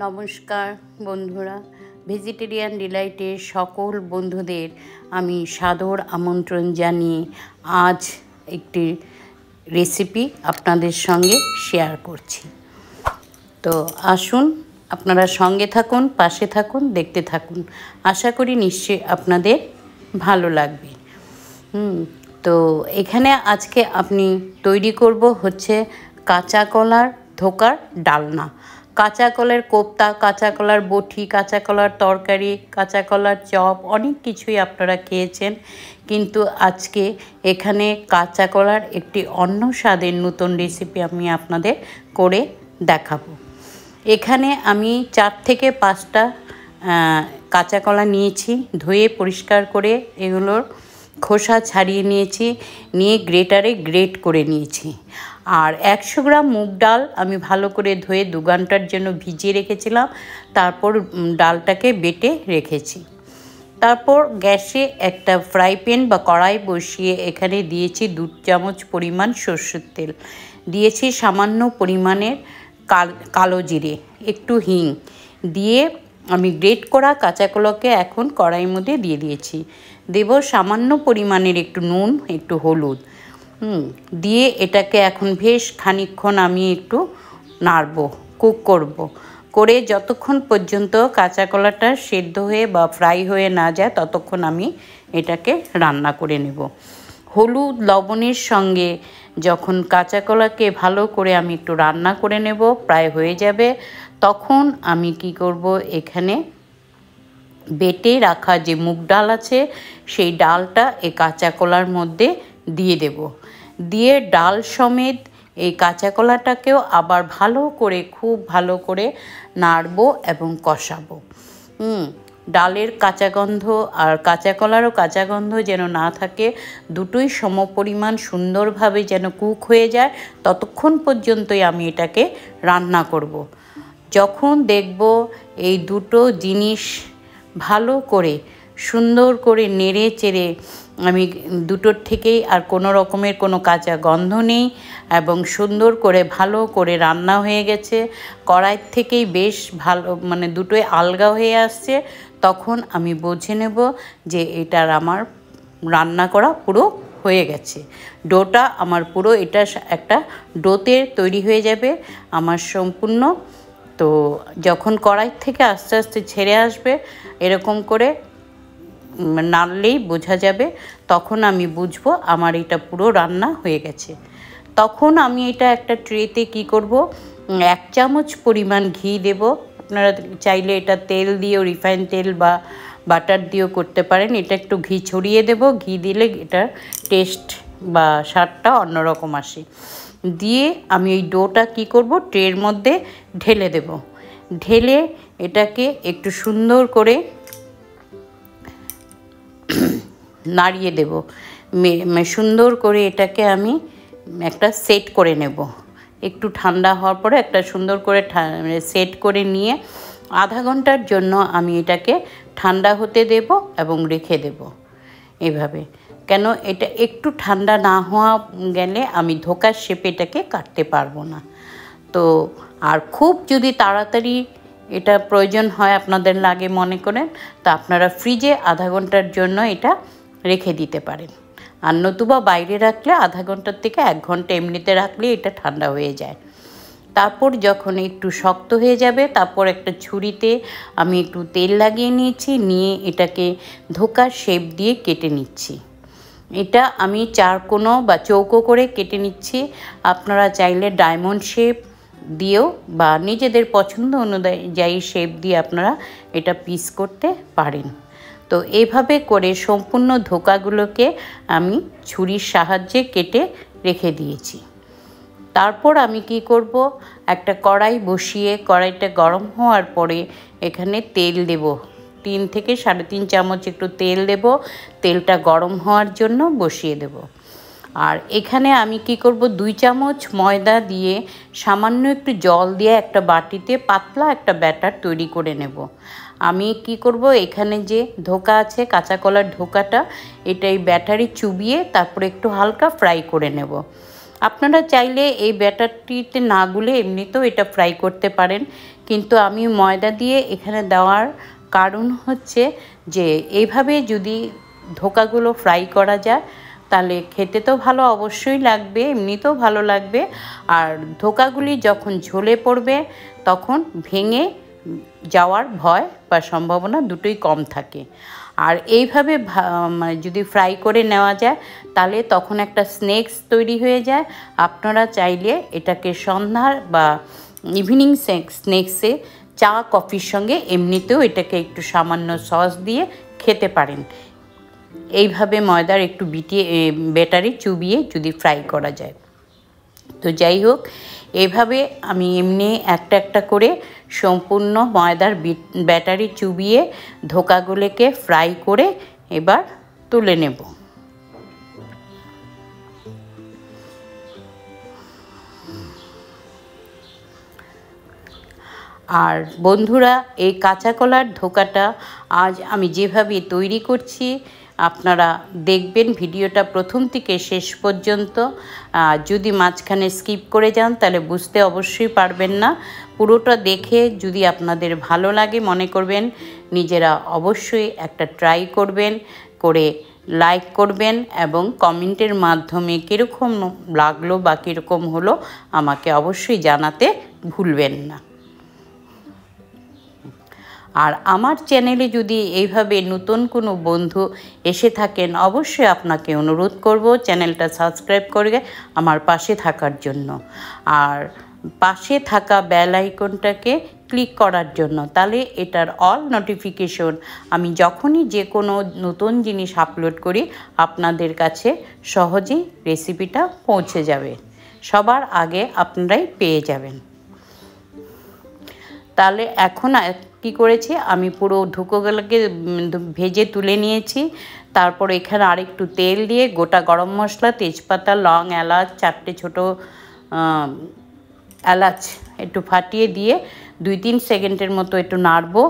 নমস্কার বন্ধুরা, ভেজিটেরিয়ান ডিলাইটের সকল বন্ধুদের আমি সাদর আমন্ত্রণ জানিয়ে আজ একটি রেসিপি আপনাদের সঙ্গে শেয়ার করছি। তো আসুন, আপনারা সঙ্গে থাকুন, পাশে থাকুন, দেখতে থাকুন। আশা করি নিশ্চয়ই আপনাদের ভালো লাগবে। তো এখানে আজকে আপনি তৈরি করব হচ্ছে কাঁচা কলার ধোকার ডালনা। কাঁচা কলার কোপ্তা, কাঁচা কলার বটি, কাঁচা কলার তরকারি, কাঁচা কলার চপ, অনেক কিছুই আপনারা খেয়েছেন, কিন্তু আজকে এখানে কাঁচা কলার একটি অন্য স্বাদের নতুন রেসিপি আমি আপনাদের করে দেখাবো। এখানে আমি 4 থেকে 5টা কাঁচা কলা নিয়েছি, ধুয়ে পরিষ্কার করে এগুলোর খোসা ছাড়িয়ে নিয়েছি, নিয়ে গ্রেটারে গ্রেট করে নিয়েছি। আর 100 গ্রাম মুগ ডাল আমি ভালো করে ধুয়ে 2 ঘন্টার জন্য ভিজিয়ে রেখেছিলাম, তারপর ডালটাকে বেটে রেখেছি। তারপর গ্যাসে একটা ফ্রাই প্যান বা কড়াই বসিয়ে এখানে দিয়েছি 2 চামচ পরিমাণ সরষের তেল, দিয়েছি সামান্য পরিমাণের কালো জিরে, একটু হিং দিয়ে আমি গ্রেট করা কাঁচা কলাকে এখন কড়াইয়ের মধ্যে দিয়ে দিয়েছি। দেব সামান্য পরিমাণের একটু নুন, একটু হলুদ দিয়ে এটাকে এখন বেশ খানিকক্ষণ আমি একটু নাড়বো, কুক করে যতক্ষণ পর্যন্ত কাঁচা কলাটা সেদ্ধ হয়ে বা ফ্রাই হয়ে না যায় ততক্ষণ আমি এটাকে রান্না করে নেব। হলুদ লবণের সঙ্গে যখন কাঁচা কলাকে ভালো করে আমি একটু রান্না করে নেব, প্রায় হয়ে যাবে, তখন আমি কি করব, এখানে বেটে রাখা যে মুগ ডাল আছে সেই ডালটা এই কাঁচা কলার মধ্যে দিয়ে দেব। দিয়ে ডাল সমেত এই কাঁচা কলাটাকেও আবার ভালো করে, খুব ভালো করে নাড়বো এবং কষাবো। ডালের কাঁচা গন্ধ আর কাঁচা কলারও কাঁচা গন্ধ যেন না থাকে, দুটোই সমপরিমাণ সুন্দরভাবে যেন কুক হয়ে যায়, ততক্ষণ পর্যন্তই আমি এটাকে রান্না করব। যখন দেখব এই দুটো জিনিস ভালো করে সুন্দর করে নেড়ে চেড়ে আমি দুটোর থেকেই আর কোনো রকমের কোনো কাঁচা গন্ধ নেই এবং সুন্দর করে ভালো করে রান্না হয়ে গেছে, কড়াই থেকেই বেশ ভালো মানে দুটোই আলগা হয়ে আসছে, তখন আমি বুঝে নেব যে এটার আমার রান্না করা পুরো হয়ে গেছে। ডোটা আমার পুরো এটা একটা ডোতে তৈরি হয়ে যাবে আমার সম্পূর্ণ। তো যখন কড়াই থেকে আস্তে আস্তে ছেড়ে আসবে, এরকম করে নাড়লেই বোঝা যাবে, তখন আমি বুঝবো আমার এটা পুরো রান্না হয়ে গেছে। তখন আমি এটা একটা ট্রেতে কি করব, 1 চামচ পরিমাণ ঘি দেব। আপনারা চাইলে এটা তেল দিয়েও, রিফাইন তেল বা বাটার দিয়েও করতে পারেন। এটা একটু ঘি ছড়িয়ে দেব, ঘি দিলে এটার টেস্ট বা স্বাদটা অন্যরকম আসে। দিয়ে আমি এই ডোটা কি করব, ট্রের মধ্যে ঢেলে দেব। ঢেলে এটাকে একটু সুন্দর করে নাড়িয়ে দেব, সুন্দর করে এটাকে আমি একটা সেট করে নেব। একটু ঠান্ডা হওয়ার পরে একটা সুন্দর করে সেট করে নিয়ে আধা ঘন্টার জন্য আমি এটাকে ঠান্ডা হতে দেব এবং রেখে দেব এভাবে। কেন, এটা একটু ঠান্ডা না হওয়া গেলে আমি ধোকার শেপে এটাকে কাটতে পারবো না। তো আর খুব যদি তাড়াতাড়ি এটা প্রয়োজন হয় আপনাদের লাগে মনে করেন, তা আপনারা ফ্রিজে আধা ঘন্টার জন্য এটা রেখে দিতে পারেন। আর নতুবা বাইরে রাখলে আধা ঘন্টার থেকে 1 ঘন্টা এমনিতে রাখলে এটা ঠান্ডা হয়ে যায়। তারপর যখন একটু শক্ত হয়ে যাবে, তারপর একটা ছুরিতে আমি একটু তেল লাগিয়ে নিয়েছি, নিয়ে এটাকে ধোকার শেপ দিয়ে কেটে নিচ্ছি। এটা আমি 4 কোণ বা চৌকো করে কেটে নিচ্ছি। আপনারা চাইলে ডায়মন্ড শেপ দিয়েও বা নিজেদের পছন্দ অনুযায়ী শেপ দিয়ে আপনারা এটা পিস করতে পারেন। তো এইভাবে করে সম্পূর্ণ ধোকাগুলোকে আমি ছুরির সাহায্যে কেটে রেখে দিয়েছি। তারপর আমি কি করব, একটা কড়াই বসিয়ে কড়াইটা গরম হওয়ার পরে এখানে তেল দেব, 3 থেকে 3.5 চামচ একটু তেল দেব। তেলটা গরম হওয়ার জন্য বসিয়ে দেব। আর এখানে আমি কি করব, 2 চামচ ময়দা দিয়ে সামান্য একটু জল দিয়ে একটা বাটিতে পাতলা একটা ব্যাটার তৈরি করে নেব। আমি কি করব, এখানে যে ধোকা আছে কাঁচা কলার ধোকাটা, এটা এই ব্যাটারে চুবিয়ে তারপরে একটু হালকা ফ্রাই করে নেব। আপনারা চাইলে এই ব্যাটারটিতে না গুলে এমনিতেও এটা ফ্রাই করতে পারেন, কিন্তু আমি ময়দা দিয়ে এখানে দেওয়ার কারণ হচ্ছে যে এইভাবে যদি ধোকাগুলো ফ্রাই করা যায় তাহলে খেতে তো ভালো অবশ্যই লাগবে, এমনিতেও ভালো লাগবে। আর ধোকাগুলি যখন ঝোলে পড়বে তখন ভেঙে যাওয়ার ভয় বা সম্ভাবনা দুটোই কম থাকে। আর এইভাবে যদি ফ্রাই করে নেওয়া যায় তাহলে তখন একটা স্ন্যাক্স তৈরি হয়ে যায়। আপনারা চাইলে এটাকে সন্ধ্যার বা ইভিনিং স্ন্যাক্সে চা কফির সঙ্গে এমনিতেও এটাকে একটু সামান্য সস দিয়ে খেতে পারেন। এইভাবে ময়দার একটু ব্যাটারে চুবিয়ে যদি ফ্রাই করা যায়। তো যাই হোক, এভাবে আমি এমনি একটা একটা করে সম্পূর্ণ ময়দার ব্যাটারি চুবিয়ে ধোকাগুলোকে ফ্রাই করে এবার তুলে নেব। আর বন্ধুরা, এই কাঁচা কলার ধোকাটা আজ আমি যেভাবে তৈরি করছি আপনারা দেখবেন ভিডিওটা প্রথম থেকে শেষ পর্যন্ত। যদি মাঝখানে স্কিপ করে যান তাহলে বুঝতে অবশ্যই পারবেন না। পুরোটা দেখে যদি আপনাদের ভালো লাগে মনে করবেন, নিজেরা অবশ্যই একটা ট্রাই করবেন, করে লাইক করবেন এবং কমেন্টের মাধ্যমে কীরকম লাগলো বা কীরকম হলো আমাকে অবশ্যই জানাতে ভুলবেন না। আর আমার চ্যানেলে যদি এইভাবে নতুন কোনো বন্ধু এসে থাকেন অবশ্যই আপনাকে অনুরোধ করব চ্যানেলটা সাবস্ক্রাইব করে আমার পাশে থাকার জন্য, আর পাশে থাকা বেল আইকনটাকে ক্লিক করার জন্য। তাহলে এটার অল নোটিফিকেশন আমি যখনই যে কোনো নতুন জিনিস আপলোড করি আপনাদের কাছে সহজেই রেসিপিটা পৌঁছে যাবে, সবার আগে আপনারাই পেয়ে যাবেন। তাহলে এখন কি করেছি, আমি পুরো ধোকাগুলোকে ভেজে তুলে নিয়েছি। তারপর এখানে আরেকটু তেল দিয়ে গোটা গরম মশলা, তেজপাতা, লং, এলাচ, 4টে ছোটো এলাচ একটু ফাটিয়ে দিয়ে 2-3 সেকেন্ডের মতো একটু নাড়বো।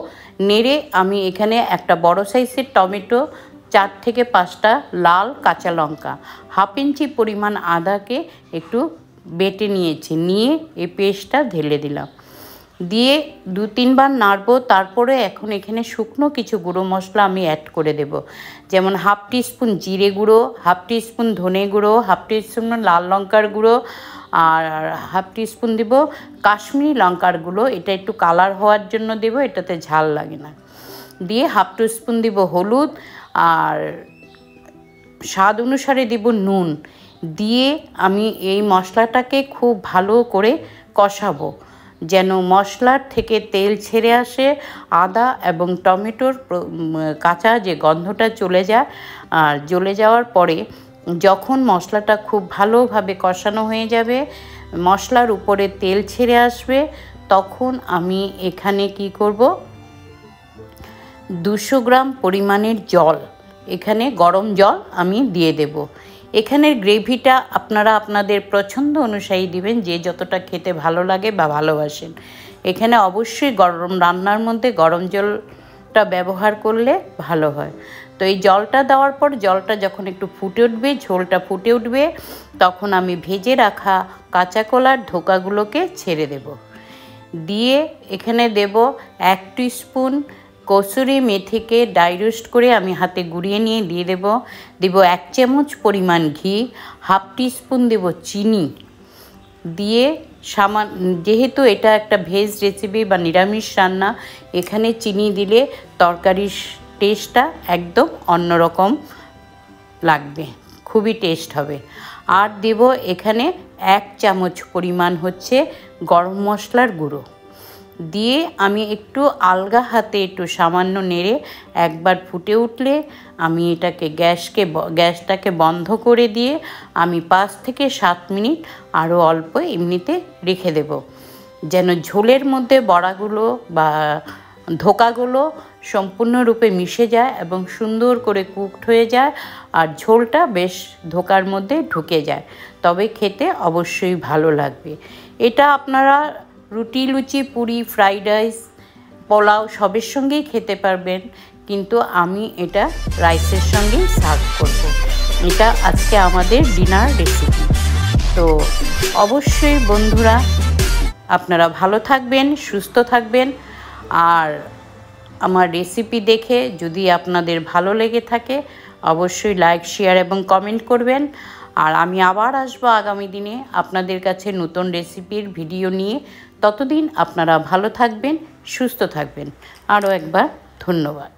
নেড়ে আমি এখানে একটা বড় সাইজের টমেটো, 4 থেকে 5টা লাল কাঁচা লঙ্কা, 1/2 ইঞ্চি পরিমাণ আদাকে একটু বেটে নিয়েছি, নিয়ে এই পেস্টটা ঢেলে দিলাম, দিয়ে 2-3 বার নাড়বো। তারপরে এখন এখানে শুকনো কিছু গুঁড়ো মশলা আমি অ্যাড করে দেব, যেমন 1/2 টিস্পুন জিরে গুঁড়ো, 1/2 টিস্পুন ধনে গুঁড়ো, 1/2 টিস্পুন লাল লঙ্কার গুঁড়ো, আর 1/2 টিস্পুন দেব কাশ্মীরি লঙ্কার গুঁড়ো। এটা একটু কালার হওয়ার জন্য দেব, এটাতে ঝাল লাগে না। দিয়ে 1/2 টিস্পুন দেব হলুদ, আর স্বাদ অনুসারে দেব নুন। দিয়ে আমি এই মশলাটাকে খুব ভালো করে কষাবো যেন মশলার থেকে তেল ছেড়ে আসে, আদা এবং টমেটোর কাঁচা যে গন্ধটা চলে যায়। আর জ্বলে যাওয়ার পরে যখন মশলাটা খুব ভালোভাবে কষানো হয়ে যাবে, মশলার উপরে তেল ছেড়ে আসবে, তখন আমি এখানে কি করব, 200 গ্রাম পরিমাণের জল, এখানে গরম জল আমি দিয়ে দেব। এখানের গ্রেভিটা আপনারা আপনাদের পছন্দ অনুযায়ী দিবেন, যে যতটা খেতে ভালো লাগে বা ভালোবাসেন। এখানে অবশ্যই রান্নার মধ্যে গরম জলটা ব্যবহার করলে ভালো হয়। তো এই জলটা দেওয়ার পর জলটা যখন একটু ফুটে উঠবে, ঝোলটা ফুটে উঠবে, তখন আমি ভেজে রাখা কাঁচা কলার ধোকাগুলোকে ছেড়ে দেব। দিয়ে এখানে দেব 1 টিস্পুন কসুরি মেথিকে ড্রাই রোস্ট করে আমি হাতে গুঁড়িয়ে নিয়ে দিয়ে দেব। 1 চামচ পরিমাণ ঘি, 1/2 টিস্পুন দেব চিনি। দিয়ে যেহেতু এটা একটা ভেজ রেসিপি বা নিরামিষ রান্না, এখানে চিনি দিলে তরকারির টেস্টটা একদম অন্যরকম লাগবে, খুবই টেস্ট হবে। আর দেব এখানে 1 চামচ পরিমাণ হচ্ছে গরম মশলার গুঁড়ো। দিয়ে আমি একটু আলগা হাতে একটু সামান্য নেড়ে, একবার ফুটে উঠলে আমি এটাকে গ্যাসটাকে বন্ধ করে দিয়ে আমি 5 থেকে 7 মিনিট আরও অল্প এমনিতে রেখে দেব, যেন ঝোলের মধ্যে বড়াগুলো বা ধোকাগুলো সম্পূর্ণরূপে মিশে যায় এবং সুন্দর করে কুকড হয়ে যায়, আর ঝোলটা বেশ ধোকার মধ্যে ঢুকে যায়, তবে খেতে অবশ্যই ভালো লাগবে। এটা আপনারা রুটি, লুচি, পুরি, ফ্রাইড রাইস, পোলাও সবের সঙ্গেই খেতে পারবেন, কিন্তু আমি এটা রাইসের সঙ্গেই সার্ভ করব। এটা আজকে আমাদের ডিনার রেসিপি। তো অবশ্যই বন্ধুরা আপনারা ভালো থাকবেন, সুস্থ থাকবেন। আর আমার রেসিপি দেখে যদি আপনাদের ভালো লেগে থাকে অবশ্যই লাইক, শেয়ার এবং কমেন্ট করবেন। আর আমি আবার আসবো আগামী দিনে আপনাদের কাছে নতুন রেসিপির ভিডিও নিয়ে। ততদিন আপনারা ভালো থাকবেন, সুস্থ থাকবেন। আরও একবার ধন্যবাদ।